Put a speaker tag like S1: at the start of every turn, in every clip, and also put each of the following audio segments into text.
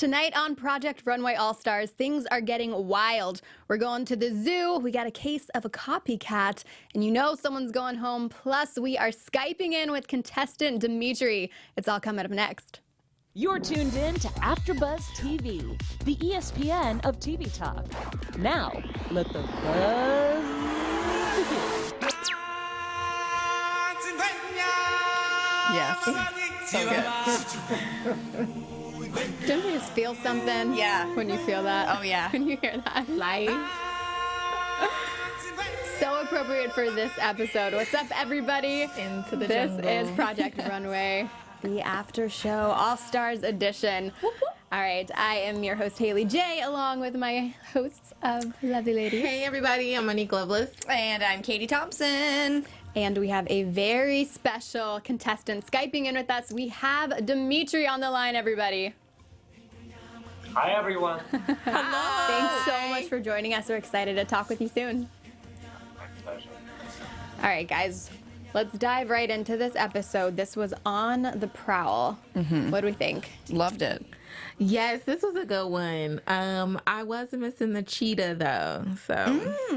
S1: Tonight on Project Runway All-Stars, things are getting wild. We're going to the zoo, we got a case of a copycat, and you know someone's going home. Plus, we are Skyping in with contestant Dimitri. It's all coming up next.
S2: You're tuned in to AfterBuzz TV, the ESPN of TV talk. Now, let the buzz begin.
S1: Yes. So good. Don't you just feel something?
S3: Yeah.
S1: When you feel that?
S3: Oh, yeah.
S1: When you hear that? Life. So appropriate for this episode. What's up, everybody?
S3: Into the
S1: This
S3: jungle.
S1: is Project Runway, the after show, All-Stars edition. All right, I am your host, Haley J, along with my hosts of Lovely Ladies.
S4: Hey everybody, I'm Monique Loveless.
S3: And I'm Katie Thompson.
S1: And we have a very special contestant Skyping in with us. We have Dimitri on the line, everybody.
S5: Hi, everyone.
S4: Hello.
S1: Thanks so much for joining us. We're excited to talk with you soon.
S5: My pleasure.
S1: All right, guys, let's dive right into this episode. This was On the Prowl. What do we think?
S3: Loved it.
S4: Yes, this was a good one. I was missing the cheetah though, so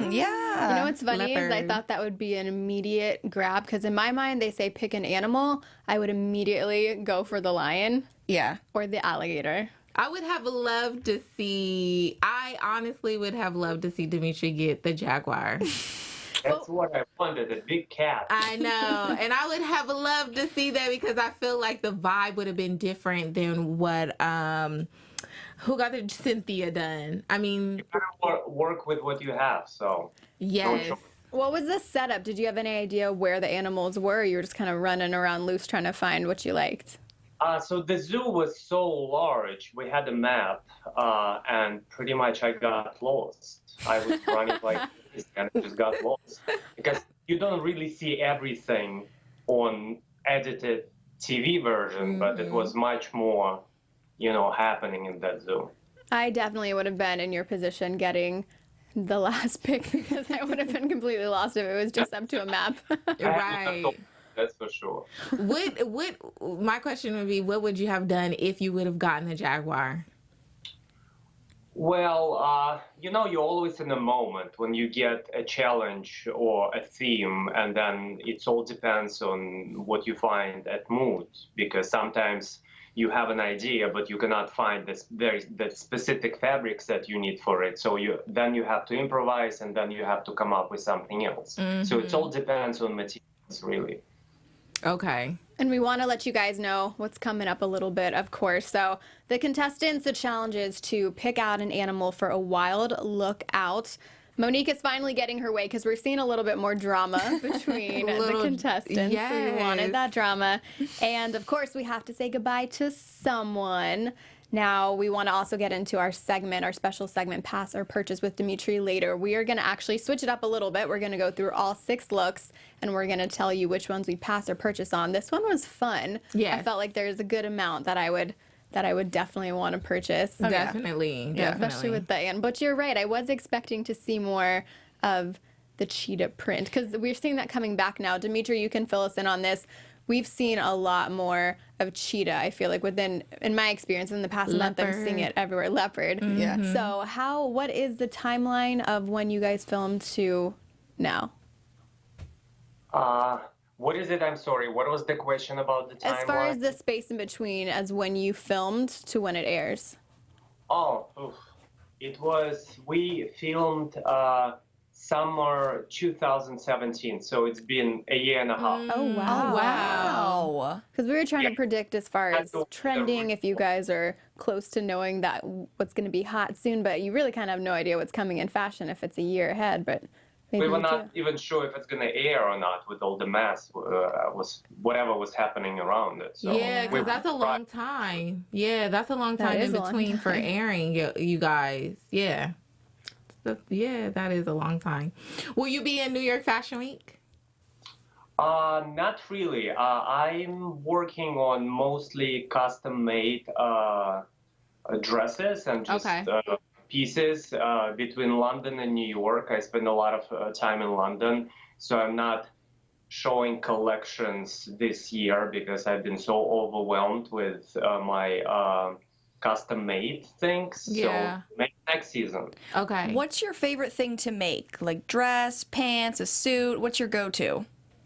S3: Yeah.
S1: You know what's funny is I
S4: leopard.
S1: thought that would be an immediate grab, because in my mind they say pick an animal. I would immediately go for the lion
S3: Yeah.
S1: or the alligator.
S4: I would have loved to see. I honestly would have loved to see Dimitri get the jaguar.
S5: That's what I wanted, a big cat.
S4: I know, and I would have loved to see that because I feel like the vibe would have been different than what who got the Cynthia done. I mean,
S5: You gotta work with what you have, so.
S4: yes.
S5: Sure.
S1: What was the setup? Did you have any idea where the animals were? Or you were just kind of running around loose trying to find what you liked?
S5: So the zoo was so large, we had a map, and pretty much I got lost. I was running like this and I just got lost. Because you don't really see everything on edited TV version, but it was much more, happening in that zoo.
S1: I definitely would have been in your position getting the last pick, because I would have been completely lost if it was just up to a map.
S4: Right.
S5: That's for sure.
S4: What my question would be, what would you have done if you would have gotten the jaguar?
S5: Well, you're always in a moment when you get a challenge or a theme, and then it all depends on what you find at mood, because sometimes you have an idea, but you cannot find the specific fabrics that you need for it. So then you have to improvise, and then you have to come up with something else. So it all depends on materials, really.
S4: Okay.
S1: And we want to let you guys know what's coming up a little bit, of course. So the contestants, the challenge is to pick out an animal for a wild look out. Monique is finally getting her way, because we're seeing a little bit more drama between the contestants. So we wanted
S4: yes.
S1: that drama. And of course, we have to say goodbye to someone. Now, we want to also get into our segment, our special segment, Pass or Purchase with Dimitri later. We are going to actually switch it up a little bit. We're going to go through all 6 looks, and we're going to tell you which ones we pass or purchase on. This one was fun.
S4: Yes.
S1: I felt like there's a good amount that I would definitely want to purchase.
S4: Definitely.
S1: Especially with the animal. But you're right. I was expecting to see more of the cheetah print, because we're seeing that coming back now. Dimitri, you can fill us in on this. We've seen a lot more of cheetah, I feel like, in my experience in the past month. I'm seeing it everywhere. Leopard.
S3: Yeah.
S1: So what is the timeline of when you guys filmed to now?
S5: What is it? I'm sorry. What was the question about the timeline?
S1: As far as the space in between as when you filmed to when it airs.
S5: Oh, oof. We filmed summer 2017, so it's been a year and a half.
S1: Oh, wow.
S3: Wow.
S1: Because we were trying to predict as far as
S5: That's
S1: trending, if you guys are close to knowing that what's going to be hot soon, but you really kind of have no idea what's coming in fashion if it's a year ahead, but maybe
S5: We were
S1: you
S5: not
S1: do.
S5: even sure if it's going to air or not with all the mess, whatever was happening around it. So
S4: Yeah,
S5: we
S4: because that's a long time. Yeah, that's a long
S1: That
S4: time
S1: is
S4: in
S1: a long
S4: between for
S1: time.
S4: airing you guys. Yeah. Yeah, that is a long time. Will you be in New York Fashion Week?
S5: Not really. I'm working on mostly custom-made dresses and just
S4: Okay.
S5: pieces between London and New York. I spend a lot of time in London, so I'm not showing collections this year because I've been so overwhelmed with my custom-made things.
S4: Yeah.
S5: So maybe next season.
S4: Okay.
S3: What's your favorite thing to make? Like dress, pants, a suit? What's your go-to?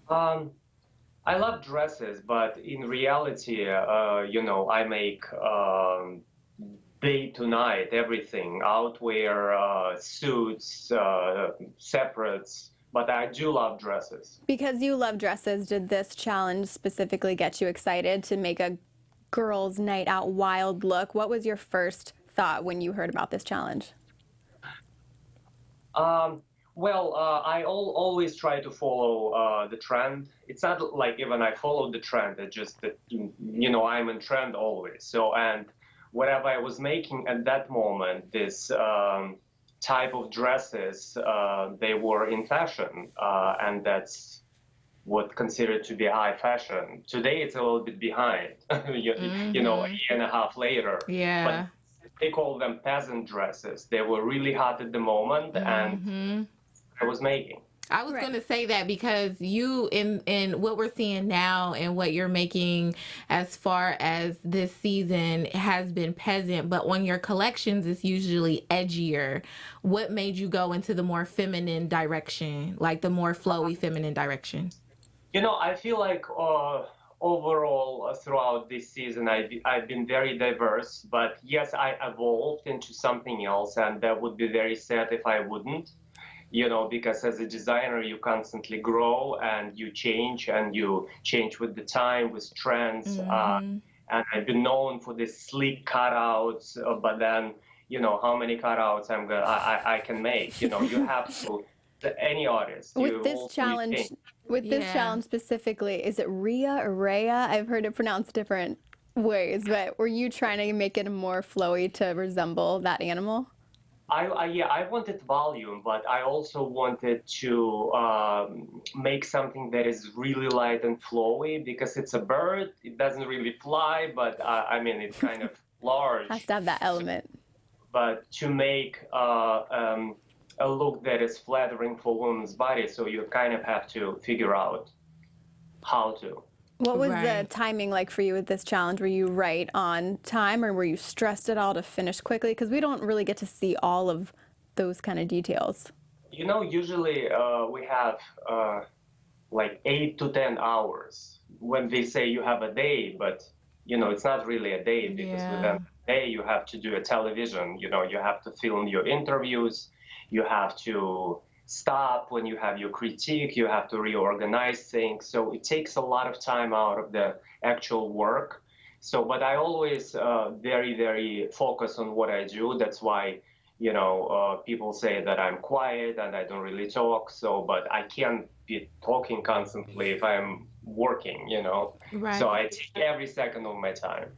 S5: I love dresses, but in reality, I make day to night everything, outwear, suits, separates. But I do love dresses.
S1: Because you love dresses, did this challenge specifically get you excited to make a girls' night out wild look? What was your first thought when you heard about this challenge?
S5: I always try to follow the trend. It's not like even I follow the trend. It's just that, I'm in trend always. So, and whatever I was making at that moment, this type of dresses, they were in fashion. And that's what considered to be high fashion. Today, it's a little bit behind, a year and a half later.
S4: Yeah.
S5: But they call them peasant dresses. They were really hot at the moment, and I was making.
S4: I was going to say that because you, in what we're seeing now and what you're making as far as this season has been peasant, but on your collections, it's usually edgier. What made you go into the more feminine direction, like the more flowy feminine direction?
S5: I feel like overall throughout this season, I've been very diverse, but yes, I evolved into something else, and that would be very sad if I wouldn't. Because as a designer, you constantly grow and you change with the time, with trends. And I've been known for these sleek cutouts, but then, how many cutouts I can make. You have to, any artist.
S1: With this challenge specifically, is it Rhea or Rhea? I've heard it pronounced different ways, but were you trying to make it more flowy to resemble that animal?
S5: I wanted volume, but I also wanted to make something that is really light and flowy because it's a bird. It doesn't really fly, but it's kind of large.
S1: Has to have that element.
S5: But to make a look that is flattering for women's body, so you kind of have to figure out how to.
S1: What was the timing like for you with this challenge? Were you right on time, or were you stressed at all to finish quickly? Because we don't really get to see all of those kind of details.
S5: Usually we have like 8 to 10 hours when they say you have a day, but it's not really a day because within a day you have to do a television. You have to film your interviews, you have to stop when you have your critique, you have to reorganize things. So it takes a lot of time out of the actual work. So, but I always very, very focus on what I do. That's why, people say that I'm quiet and I don't really talk. So, but I can't be talking constantly if I'm working,
S4: Right.
S5: So I take every second of my time.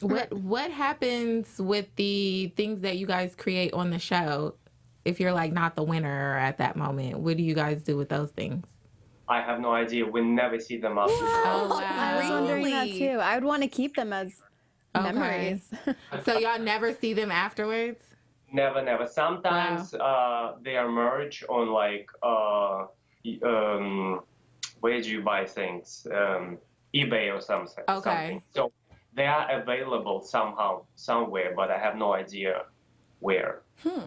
S4: What happens with the things that you guys create on the show? If you're like not the winner at that moment, what do you guys do with those things?
S5: I have no idea. We never see them after.
S4: Oh, wow.
S1: I was wondering that too. I would want to keep them as memories.
S4: So y'all never see them afterwards?
S5: Never. Sometimes they emerge on like where do you buy things? eBay or something.
S4: Okay.
S5: So they are available somehow, somewhere, but I have no idea where.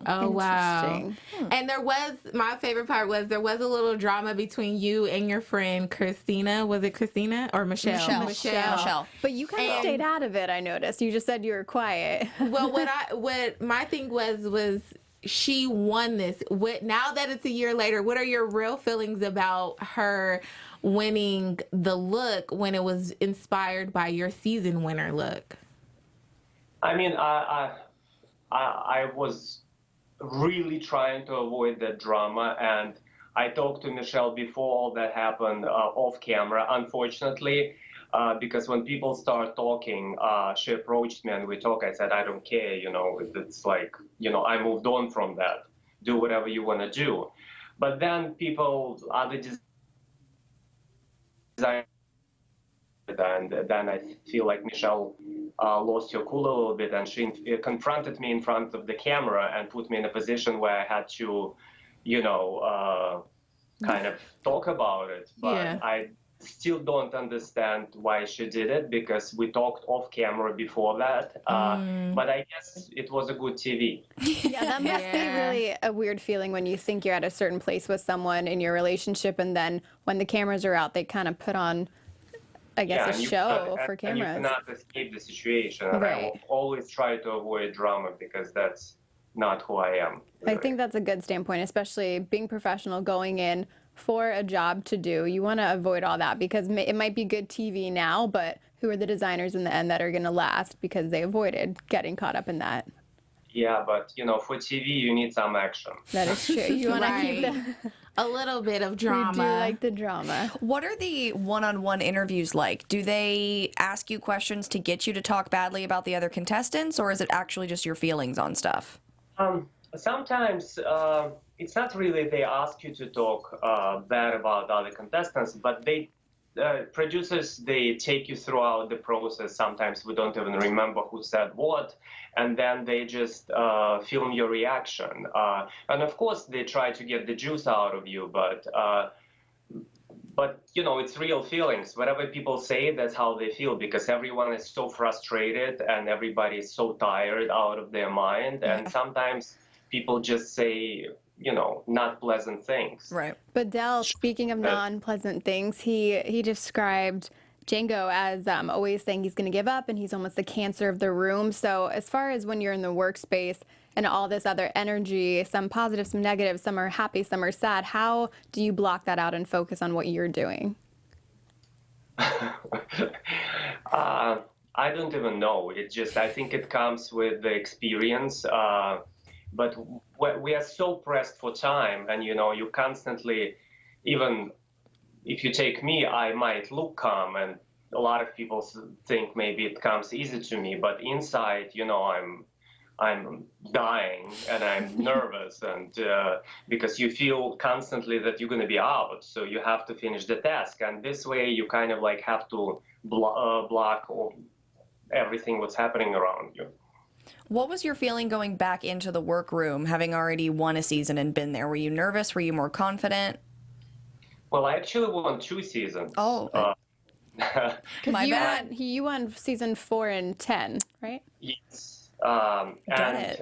S4: Oh, wow.
S1: Interesting.
S4: And my favorite part was there was a little drama between you and your friend Christina. Was it Christina or Michelle?
S3: Michelle.
S1: But you kind of stayed out of it, I noticed. You just said you were quiet.
S4: Well, what my thing was she won this. Now that it's a year later, what are your real feelings about her winning the look when it was inspired by your season winner look?
S5: I was really trying to avoid that drama, and I talked to Michelle before all that happened off camera, unfortunately, because when people start talking, she approached me and we talked. I said, I don't care, it's like, I moved on from that. Do whatever you want to do. But then other designers, and then I feel like Michelle lost her cool a little bit, and she confronted me in front of the camera and put me in a position where I had to, kind of talk about it. But still don't understand why she did it, because we talked off camera before that. But I guess it was a good TV.
S1: Yeah, that must be
S4: Yeah.
S1: really a weird feeling when you think you're at a certain place with someone in your relationship, and then when the cameras are out, they kind of put on, I guess,
S5: and
S1: a
S5: you
S1: show
S5: cannot-
S1: for
S5: and you
S1: cameras.
S5: cannot escape the situation. And I
S1: Right.
S5: will always try to avoid drama, because that's not who I am.
S1: I
S5: really.
S1: think that's a good standpoint, especially being professional, going in for a job to do. You want to avoid all that, because it might be good TV now, but who are the designers in the end that are going to last because they avoided getting caught up in that?
S5: Yeah, but for TV, you need some action.
S1: That is true. You want to keep
S4: Right.
S1: the.
S4: A little bit of
S1: We
S4: drama.
S1: do like the drama.
S3: What are the one-on-one interviews like? Do they ask you questions to get you to talk badly about the other contestants, or is it actually just your feelings on stuff?
S5: Sometimes it's not really they ask you to talk bad about other contestants, but producers, they take you throughout the process. Sometimes we don't even remember who said what, and then they just film your reaction. And of course, they try to get the juice out of you, but it's real feelings. Whatever people say, that's how they feel, because everyone is so frustrated and everybody is so tired out of their mind. And sometimes people just say, not pleasant things.
S3: Right.
S1: But Del, speaking of non-pleasant things, he described Django as always saying he's going to give up and he's almost the cancer of the room. So as far as when you're in the workspace and all this other energy, some positive, some negative, some are happy, some are sad, how do you block that out and focus on what you're doing?
S5: I don't even know. I think it comes with the experience. But we are so pressed for time, and you constantly, even if you take me, I might look calm, and a lot of people think maybe it comes easy to me, but inside, I'm dying and I'm nervous, and because you feel constantly that you're going to be out, so you have to finish the task, and this way you kind of like have to block everything what's happening around you.
S3: What was your feeling going back into the workroom, having already won a season and been there? Were you nervous? Were you more confident?
S5: Well, I actually won 2 seasons.
S3: Oh,
S1: Because
S3: my bad.
S1: you won season 4 and 10, right?
S5: Yes.
S3: Got
S5: And
S3: it.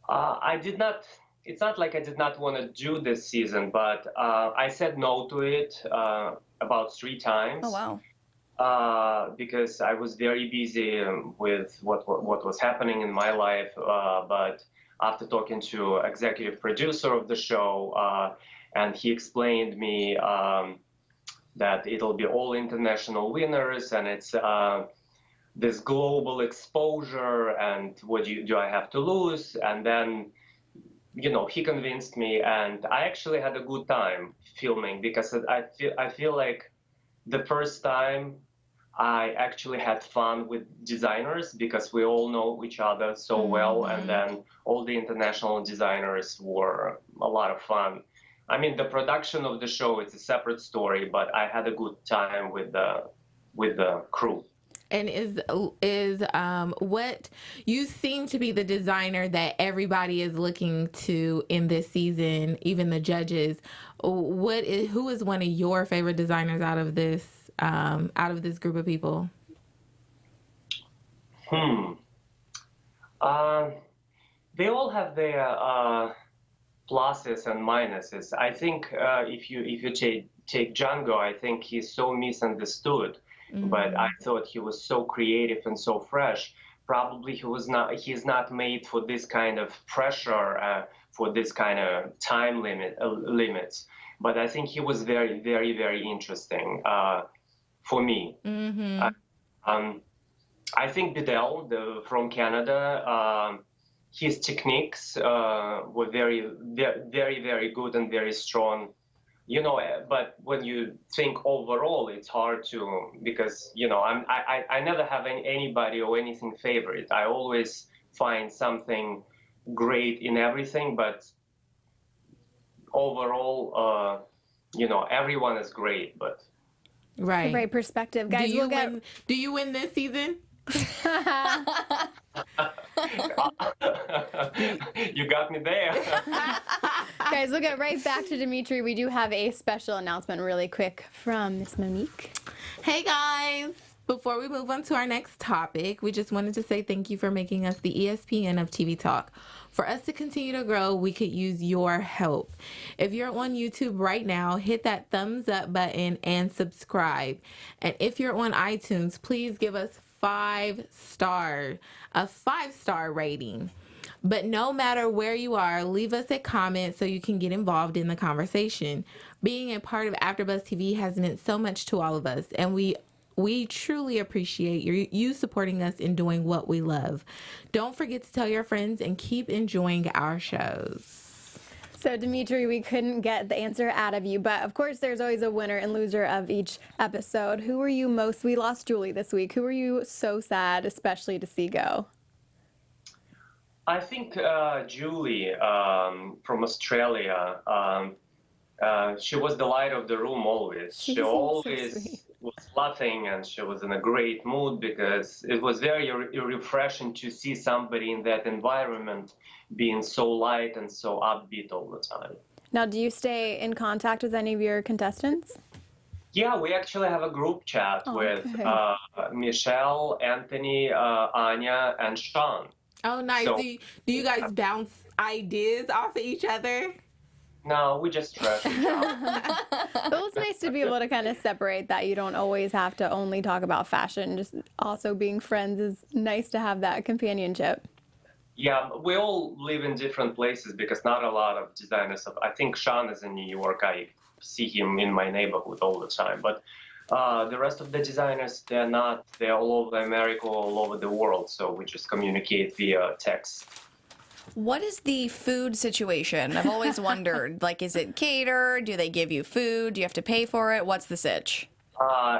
S5: I did not, it's not like I did not want to do this season, but I said no to it about 3 times.
S3: Oh, wow.
S5: Because I was very busy with what was happening in my life. But after talking to executive producer of the show, and he explained me that it'll be all international winners, and it's this global exposure, and what do I have to lose? And then, he convinced me, and I actually had a good time filming, because I feel like the first time I actually had fun with designers, because we all know each other so well, and then all the international designers were a lot of fun. I mean, the production of the show, it's a separate story, but I had a good time with the crew.
S4: And is what you seem to be the designer that everybody is looking to in this season, even the judges. Who is one of your favorite designers out of this group of people?
S5: They all have their pluses and minuses. I think if you take Django, I think he's so misunderstood. But I thought he was so creative and so fresh. Probably he's not made for this kind of pressure, for this kind of time limits. But I think he was very, very, very interesting for me. I think Bidel from Canada, his techniques were very, very, very good and very strong. But when you think overall, it's hard to, because I never have anybody or anything favorite. I always find something great in everything, but overall, everyone is great. But
S4: Right.
S1: Great perspective, guys.
S4: Do you win this season?
S5: You got me there.
S1: Guys, we'll get right back to Dimitri. We do have a special announcement really quick from Miss Monique.
S4: Hey guys! Before we move on to our next topic, we just wanted to say thank you for making us the ESPN of TV Talk. For us to continue to grow, we could use your help. If you're on YouTube right now, hit that thumbs up button and subscribe. And if you're on iTunes, please give us a 5-star rating. But no matter where you are, leave us a comment so you can get involved in the conversation. Being a part of AfterBuzz TV has meant so much to all of us, and we truly appreciate you supporting us in doing what we love. Don't forget to tell your friends and keep enjoying our shows.
S1: So, Dimitri, we couldn't get the answer out of you, but of course there's always a winner and loser of each episode. Who were you most? We lost Julie this week. Who were you so sad, especially to see go?
S5: I think Julie from Australia. She was the light of the room always. She always was laughing, and she was in a great mood because it was very refreshing to see somebody in that environment being so light and so upbeat all the time.
S1: Now, do you stay in contact with any of your contestants?
S5: Yeah, we actually have a group chat with Michelle, Anthony, Anya, and Sean.
S4: Oh, nice.
S5: So,
S4: do you guys bounce ideas off of each other?
S5: No, we just trash each other.
S1: Well, it's nice to be able to kind of separate that. You don't always have to only talk about fashion. Just also being friends is nice to have that companionship.
S5: Yeah, we all live in different places because not a lot of designers. I think Sean is in New York. I see him in my neighborhood all the time. But the rest of the designers, they're not. They're all over America, all over the world. So we just communicate via text.
S3: What is the food situation? I've always wondered, like, is it catered? Do they give you food? Do you have to pay for it? What's the sitch?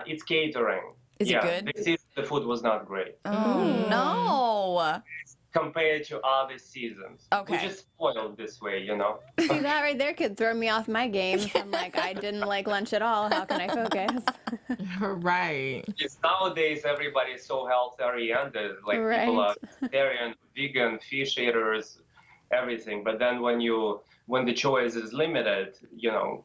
S5: It's catering.
S3: Is it good?
S5: This season, the food was not great.
S3: Oh, no.
S5: Compared to other seasons.
S3: Okay.
S5: We're just spoiled this way, you know?
S1: See, that right there could throw me off my game. If I'm like, I didn't like lunch at all. How can I focus?
S4: Right.
S5: Because nowadays, everybody is so health-oriented. Like,
S1: Right.
S5: people are vegetarian, vegan, fish eaters, everything. But then when the choice is limited, you know,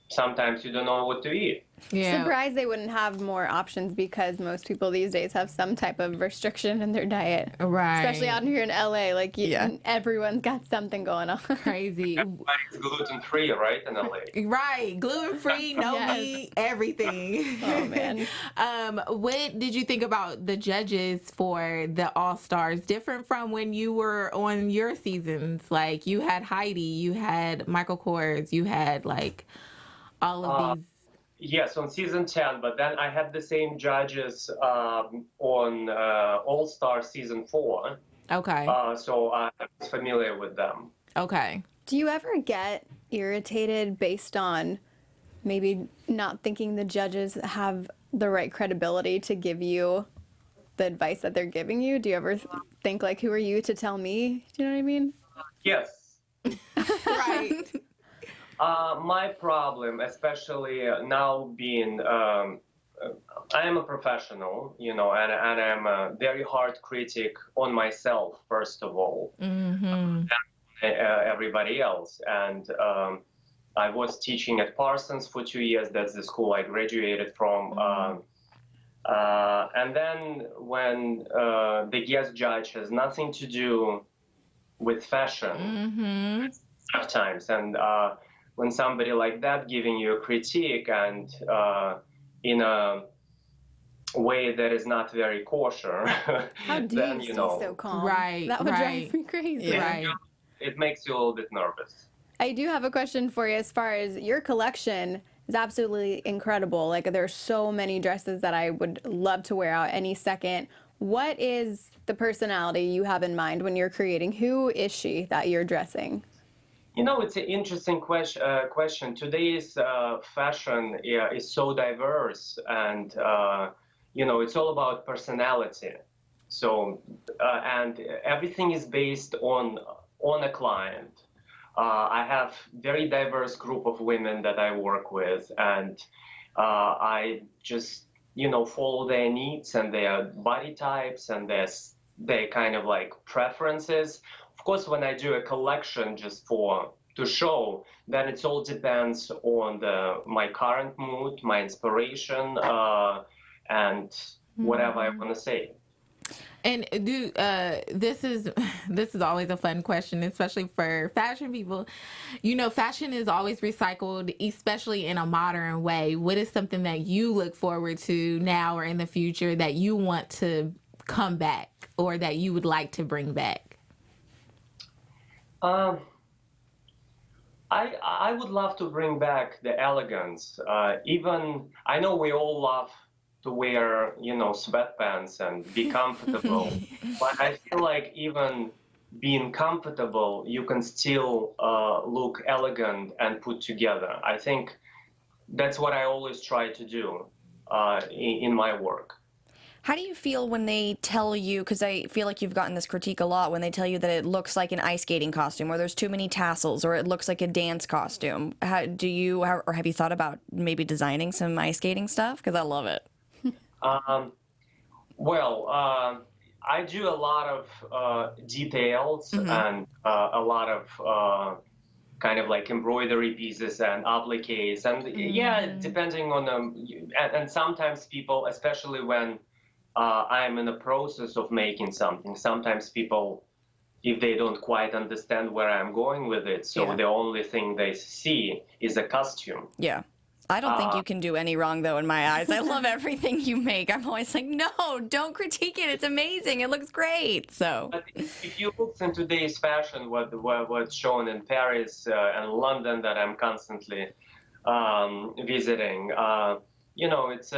S5: sometimes you don't know what to eat.
S4: Yeah.
S1: Surprised they wouldn't have more options because most people these days have some type of restriction in their diet.
S4: Right.
S1: Especially out here in LA, like everyone's got something going on.
S4: Crazy.
S5: Everybody's gluten-free, right, in LA?
S4: Right. Gluten-free, no
S1: Yes.
S4: meat, everything.
S1: Oh, man.
S4: What did you think about the judges for the All-Stars? Different from when you were on your seasons. Like, you had Heidi, you had Michael Kors, you had, like, all of these.
S5: Yes, on season 10, but then I had the same judges on All-Star season 4.
S4: Okay.
S5: So I'm familiar with them.
S4: Okay.
S1: Do you ever get irritated based on maybe not thinking the judges have the right credibility to give you the advice that they're giving you? Do you ever think, like, who are you to tell me? Do you know what I mean?
S5: Yes.
S4: Right.
S5: My problem, especially now being, I am a professional, you know, and I'm a very hard critic on myself, first of all, and everybody else. And I was teaching at Parsons for 2 years. That's the school I graduated from. And then when the guest judge has nothing to do with fashion, sometimes, and when somebody like that giving you a critique and in a way that is not very kosher,
S1: How do
S5: then,
S1: you
S5: you
S1: stay
S5: know,
S1: so calm?
S4: Right,
S1: That would
S4: right.
S1: drive me crazy.
S3: Yeah.
S4: Right.
S5: it makes you a little bit nervous.
S1: I do have a question for you as far as your collection is absolutely incredible. Like, there's so many dresses that I would love to wear out any second. What is the personality you have in mind when you're creating? Who is she that you're dressing?
S5: You know, it's an interesting question. Today's fashion is so diverse, and you know, it's all about personality. So, and everything is based on a client. I have very diverse group of women that I work with, and I just, you know, follow their needs and their body types and their kind of like preferences. Of course, when I do a collection just for to show, then it all depends on my current mood, my inspiration, and whatever I want to say.
S4: And this is always a fun question, especially for fashion people. You know, fashion is always recycled, especially in a modern way. What is something that you look forward to now or in the future that you want to come back or that you would like to bring back?
S5: I would love to bring back the elegance. Even I know we all love to wear, sweatpants and be comfortable. But I feel like even being comfortable, you can still look elegant and put together. I think that's what I always try to do in my work.
S3: How do you feel when they tell you, because I feel like you've gotten this critique a lot, when they tell you that it looks like an ice skating costume, or there's too many tassels, or it looks like a dance costume? Have you thought about maybe designing some ice skating stuff? Because I love it.
S5: I do a lot of details and a lot of kind of like embroidery pieces and appliques, and depending on and sometimes people, especially when I'm in the process of making something, sometimes people, if they don't quite understand where I'm going with it, so the only thing they see is a costume.
S3: Yeah. I don't think you can do any wrong, though, in my eyes. I love everything you make. I'm always like, no, don't critique it. It's amazing. It looks great. So,
S5: but if you look in today's fashion, what's shown in Paris and London that I'm constantly visiting, it's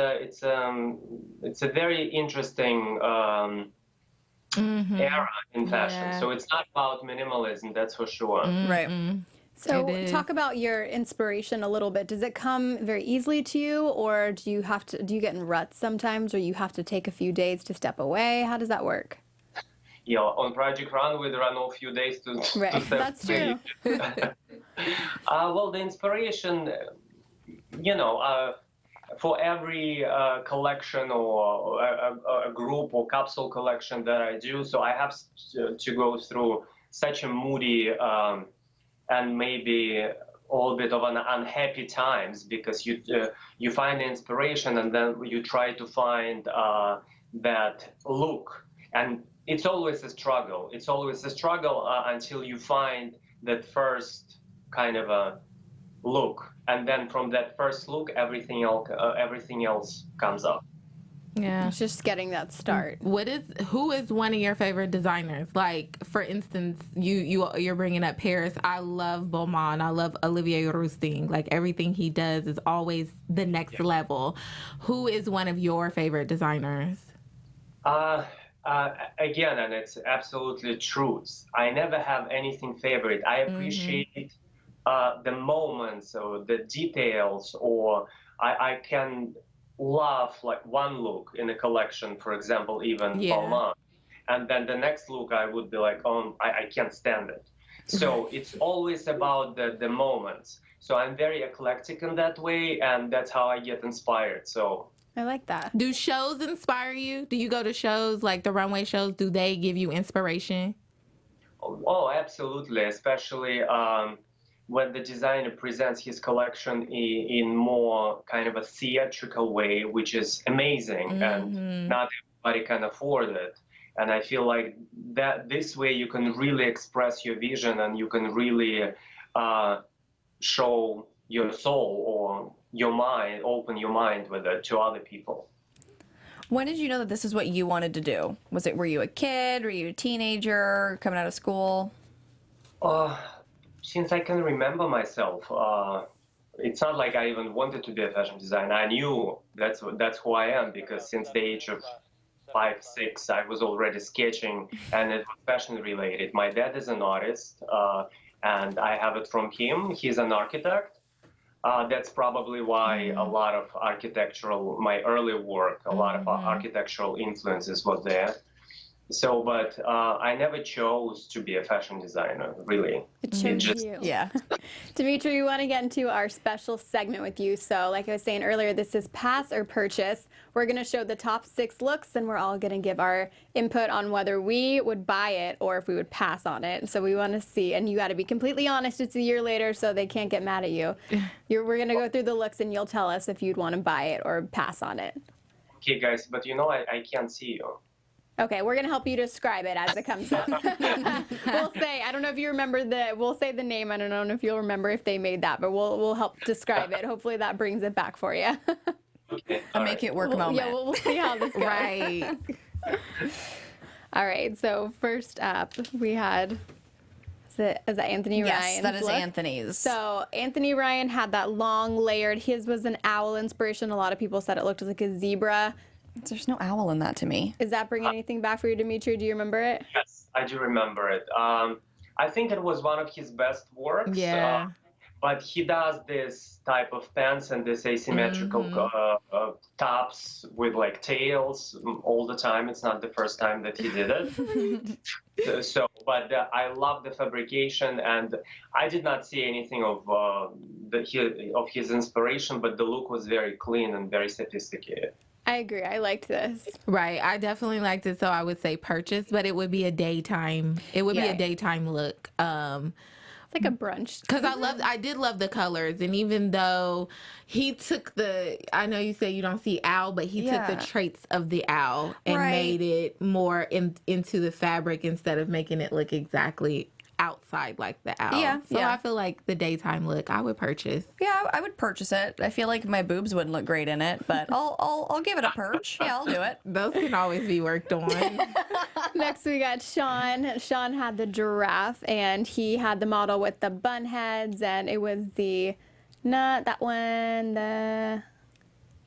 S5: a very interesting era in fashion.
S4: Yeah.
S5: So it's not about minimalism, that's for sure.
S3: right.
S1: So talk about your inspiration a little bit. Does it come very easily to you, or do you get in ruts sometimes, or you have to take a few days to step away? How does that work?
S5: Yeah, on Project Runway, there are no few days to
S1: Right,
S5: to step
S1: that's
S5: away.
S1: true.
S5: Well, the inspiration, for every collection or a group or capsule collection that I do, so I have to go through such a moody and maybe a little bit of an unhappy times, because you find inspiration and then you try to find that look, and it's always a struggle. It's always a struggle until you find that first kind of a look, and then from that first look, everything else comes up.
S4: Yeah.
S1: It's just getting that start.
S4: Who is one of your favorite designers? Like, for instance, you're bringing up Paris. I love Beaumont. I love Olivier Rousteing. Like, everything he does is always the next level. Who is one of your favorite designers?
S5: Again, and it's absolutely true. I never have anything favorite. I appreciate the moments or the details, or I can love like one look in a collection, for example, even Beaumont, and then the next look I would be like, oh, I can't stand it. So it's always about the moments. So I'm very eclectic in that way, and that's how I get inspired. So
S1: I like that.
S4: Do shows inspire you? Do you go to shows like the runway shows? Do they give you inspiration?
S5: oh, absolutely, especially when the designer presents his collection in more kind of a theatrical way, which is amazing, and not everybody can afford it. And I feel like that this way you can really express your vision, and you can really show your soul or your mind, open your mind with it to other people.
S3: When did you know that this is what you wanted to do? Were you a kid? Were you a teenager coming out of school?
S5: Since I can remember myself, it's not like I even wanted to be a fashion designer. I knew that's who I am, because since the age of 5, 6, I was already sketching, and it was fashion related. My dad is an artist, and I have it from him. He's an architect. That's probably why a lot of my early work, a lot of architectural influences was there. So, but I never chose to be a fashion designer, really.
S1: It chose
S5: just-
S1: you.
S3: Yeah.
S1: Dimitri, we want to get into our special segment with you. So, like I was saying earlier, this is pass or purchase. We're going to show the top 6 looks, and we're all going to give our input on whether we would buy it or if we would pass on it. So, we want to see, and you got to be completely honest. It's a year later, so they can't get mad at you. We're going to go through the looks, and you'll tell us if you'd want to buy it or pass on it.
S5: Okay, guys, but I can't see you.
S1: Okay, we're gonna help you describe it as it comes up. We'll say, I don't know if you remember we'll say the name. I don't know if you'll remember if they made that, but we'll help describe it. Hopefully that brings it back for you.
S5: Okay,
S3: A make it work moment.
S1: Yeah, we'll see how this goes.
S4: Right.
S1: All right, so first up we had, is that Anthony
S3: Yes,
S1: Ryan's
S3: that is
S1: look?
S3: Anthony's.
S1: So Anthony Ryan had that long layered, his was an owl inspiration. A lot of people said it looked like a zebra.
S3: There's no owl in that to me.
S1: Is that bringing anything back for you, Dimitri? Do you remember it?
S5: Yes, I do remember it. I think it was one of his best works.
S4: Yeah.
S5: But he does this type of pants and this asymmetrical tops with like tails all the time. It's not the first time that he did it. But I love the fabrication, and I did not see anything of his inspiration, but the look was very clean and very sophisticated.
S1: I agree. I liked this.
S4: Right. I definitely liked it, so I would say purchase, but it would be a daytime. It would be
S3: Yeah.
S4: a daytime look.
S1: It's like a brunch.
S4: Because I did love the colors, and even though he took I know you say you don't see owl, but he took
S3: Yeah.
S4: the traits of the owl and
S3: Right.
S4: made it more into the fabric instead of making it look exactly outside like the owl.
S3: Yeah,
S4: So
S3: yeah.
S4: I feel like the daytime look I would purchase.
S3: Yeah, I would purchase it. I feel like my boobs wouldn't look great in it, but I'll give it a purge. Yeah, I'll do it.
S4: Those can always be worked on.
S1: Next, we got Sean. Sean had the giraffe, and he had the model with the bun heads, and it was not that one,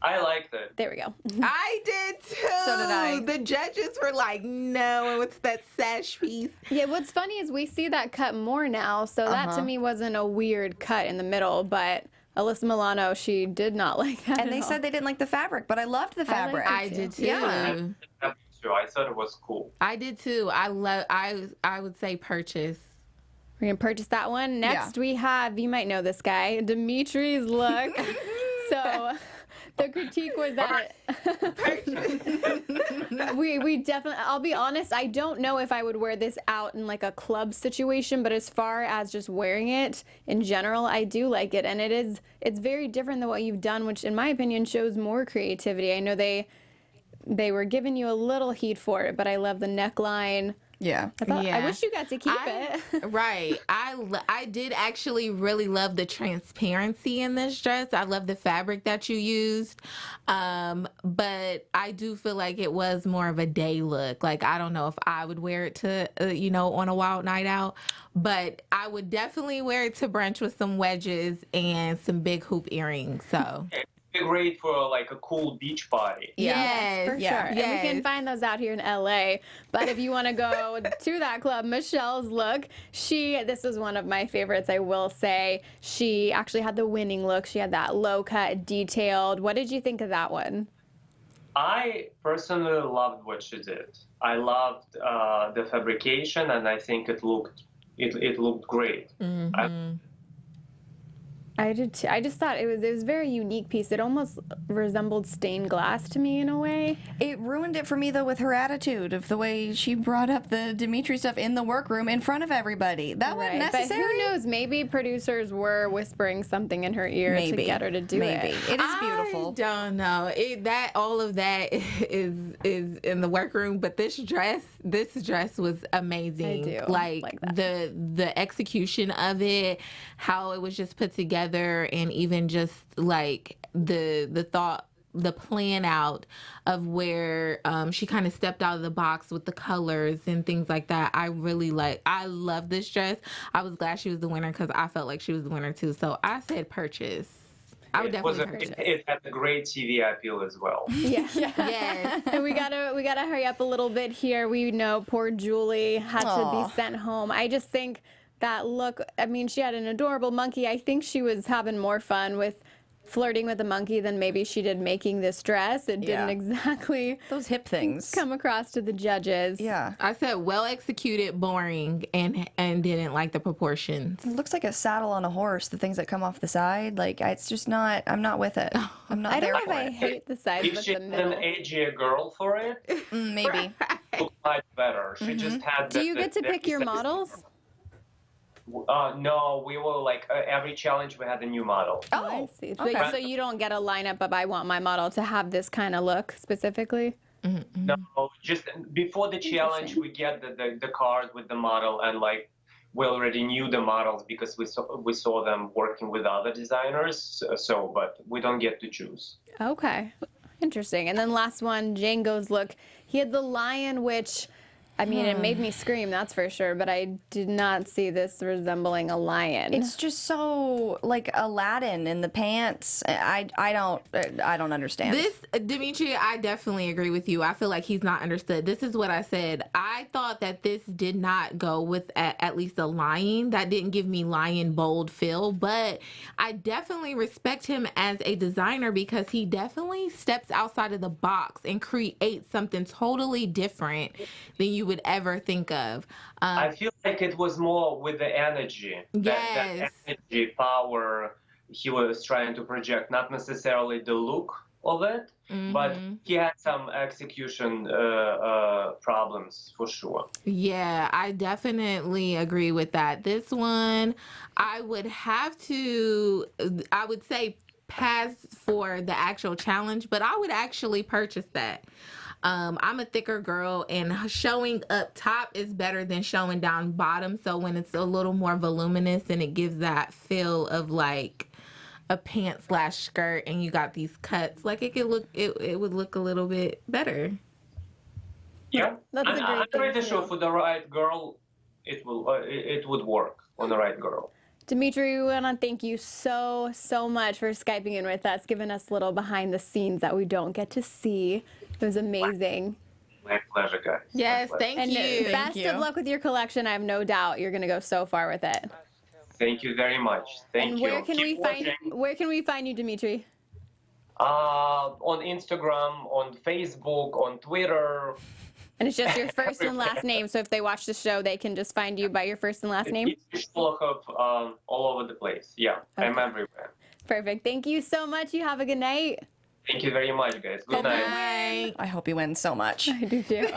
S5: I liked it.
S1: there we go.
S4: I did too.
S3: So did I.
S4: The judges were like, no, and what's that sash piece?
S1: Yeah, what's funny is we see that cut more now, so that to me wasn't a weird cut in the middle, but Alyssa Milano, she did not like that
S3: And they
S1: at all.
S3: said they didn't like the fabric, but I loved the fabric.
S1: it
S4: I did too.
S3: Yeah.
S5: I thought it was cool.
S4: I did too. I would say purchase.
S1: We're going to purchase that one. Next, we have, you might know this guy, Dimitri's look. So the critique was that we definitely, I'll be honest, I don't know if I would wear this out in like a club situation, but as far as just wearing it in general, I do like it. And it's very different than what you've done, which in my opinion shows more creativity. I know they were giving you a little heat for it, but I love the neckline.
S3: Yeah.
S1: I wish you got to keep it.
S4: Right. I did actually really love the transparency in this dress. I love the fabric that you used. But I do feel like it was more of a day look. Like, I don't know if I would wear it to, on a wild night out, but I would definitely wear it to brunch with some wedges and some big hoop earrings. So.
S5: It'd be great for like a cool beach party.
S4: Yes,
S1: For
S3: Yeah.
S1: sure. And we can
S4: yes.
S1: find those out here in LA. But if you want to go to that club, Michelle's look, this is one of my favorites, I will say. She actually had the winning look. She had that low cut, detailed. What did you think of that one?
S5: I personally loved what she did. I loved the fabrication, and I think it looked great.
S1: I did too. I just thought it was a very unique piece. It almost resembled stained glass to me in a way.
S3: It ruined it for me, though, with her attitude of the way she brought up the Dimitri stuff in the workroom in front of everybody. That wasn't
S1: But
S3: necessary.
S1: who knows? Maybe producers were whispering something in her ear to get her to do
S3: Maybe.
S1: it.
S3: It is beautiful.
S4: I don't know. All of that is in the workroom, but this dress was amazing.
S1: I do
S4: like
S1: like that.
S4: the execution of it, how it was just put together, and even just like the thought, the plan out of where she kind of stepped out of the box with the colors and things like that. I love this dress. I was glad she was the winner because I felt like she was the winner too. So I said purchase. I would definitely purchase.
S5: It had a great TV appeal as well.
S1: Yeah.
S4: Yes.
S1: And we gotta hurry up a little bit here. We know poor Julie had to be sent home. I just think that look, I mean, she had an adorable monkey. I think she was having more fun with flirting with a monkey than maybe she did making this dress. It didn't
S3: Yeah.
S1: exactly
S3: Those hip things.
S1: come across to the judges.
S3: Yeah.
S4: I said well executed, boring, and didn't like the proportions.
S3: It looks like a saddle on a horse, the things that come off the side. Like, it's just not, I'm not with it. I'm not
S1: I don't
S3: there
S1: know if
S3: for
S1: I
S3: it.
S1: hate the size,
S5: If
S1: but
S5: she
S1: the
S5: had
S1: middle.
S5: an agier girl for it,
S3: Maybe.
S5: it looked much better. She just had.
S1: Do you get to pick your models?
S5: No, we were like every challenge we had a new model.
S1: I see. So,
S3: okay.
S1: so you don't get a lineup of I want my model to have this kind of look specifically?
S5: No, just before the challenge, we get the card with the model, and like we already knew the models because we saw them working with other designers. So, but we don't get to choose.
S1: Okay. Interesting. And then last one, Django's look. He had the lion, which, I mean, it made me scream, that's for sure, but I did not see this resembling a lion.
S3: It's just so like Aladdin in the pants. I don't understand.
S4: This, Dimitri, I definitely agree with you. I feel like he's not understood. This is what I said. I thought that this did not go with at least a lion. That didn't give me lion bold feel, but I definitely respect him as a designer because he definitely steps outside of the box and creates something totally different than you would ever think of.
S5: I feel like it was more with the energy. That
S4: Yes.
S5: energy, power he was trying to project, not necessarily the look of it, but he had some execution problems for sure.
S4: Yeah, I definitely agree with that. This one, I would say pass for the actual challenge, but I would actually purchase that. I'm a thicker girl, and showing up top is better than showing down bottom. So when it's a little more voluminous and it gives that feel of like a pant / skirt, and you got these cuts, like it would look a little bit better.
S5: Yeah,
S1: That's a great
S5: I'm
S1: thing,
S5: pretty sure
S1: too.
S5: for the right girl, it would work on the right girl.
S1: Dimitri, we want to thank you so much for Skyping in with us, giving us a little behind the scenes that we don't get to see. It was amazing.
S5: My pleasure, guys.
S4: Yes,
S5: My pleasure.
S4: thank
S1: And
S4: you.
S1: best of luck with your collection. I have no doubt you're going to go so far with it.
S5: Thank you very much. Thank
S1: And
S5: you.
S1: where can
S5: Keep watching.
S1: we find you, Dimitri?
S5: On Instagram, on Facebook, on Twitter.
S1: And it's just your first and last name. So if they watch the show, they can just find you by your first and last name.
S5: Dmitry Sholokhov, all over the place. Yeah, I'm everywhere.
S1: Perfect. Thank you so much. You have a good night.
S5: Thank you very much, guys. Good night.
S4: Bye.
S3: I hope he wins so much.
S1: I do too.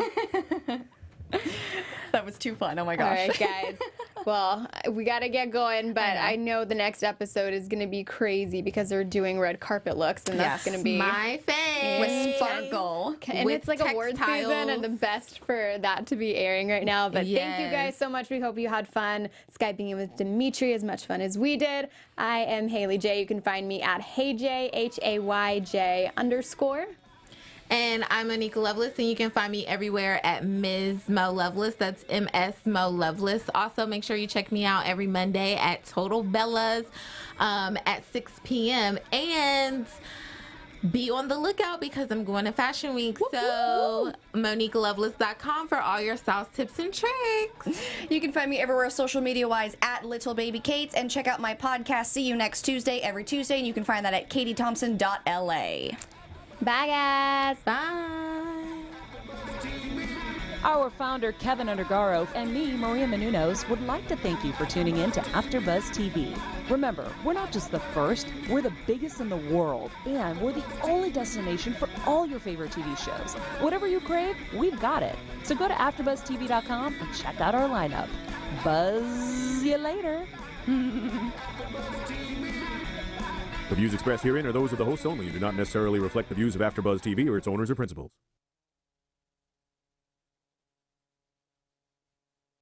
S3: That was too fun. Oh my
S1: All
S3: gosh.
S1: right, guys. Well, we got to get going, but I know the next episode is going to be crazy because they're doing red carpet looks, and that's
S3: Yes.
S1: going to be
S4: My face.
S3: With sparkle.
S1: And
S4: with
S1: it's like award season,
S4: textiles.
S1: and the best for that to be airing right now. But thank you
S4: Yes.
S1: guys so much. We hope you had fun Skyping in with Dimitri, as much fun as we did. I am Haley J. You can find me at HeyJ, HAYJ_.
S4: And I'm Monique Loveless, and you can find me everywhere at Ms. Mo Loveless. That's MS Mo Loveless. Also, make sure you check me out every Monday at Total Bellas at 6 p.m. And be on the lookout because I'm going to Fashion Week. So, MoniqueLoveless.com for all your style tips and tricks.
S3: You can find me everywhere social media wise at Little Baby Kate, and check out my podcast. See you next Tuesday, every Tuesday, and you can find that at katiethompson.la.
S1: Bye, guys.
S4: Bye.
S2: Our founder, Keven Undergaro, and me, Maria Menounos, would like to thank you for tuning in to AfterBuzz TV. Remember, we're not just the first, we're the biggest in the world, and we're the only destination for all your favorite TV shows. Whatever you crave, we've got it. So go to AfterBuzzTV.com and check out our lineup. Buzz you later.
S6: The views expressed herein are those of the hosts only and do not necessarily reflect the views of AfterBuzz TV or its owners or principals.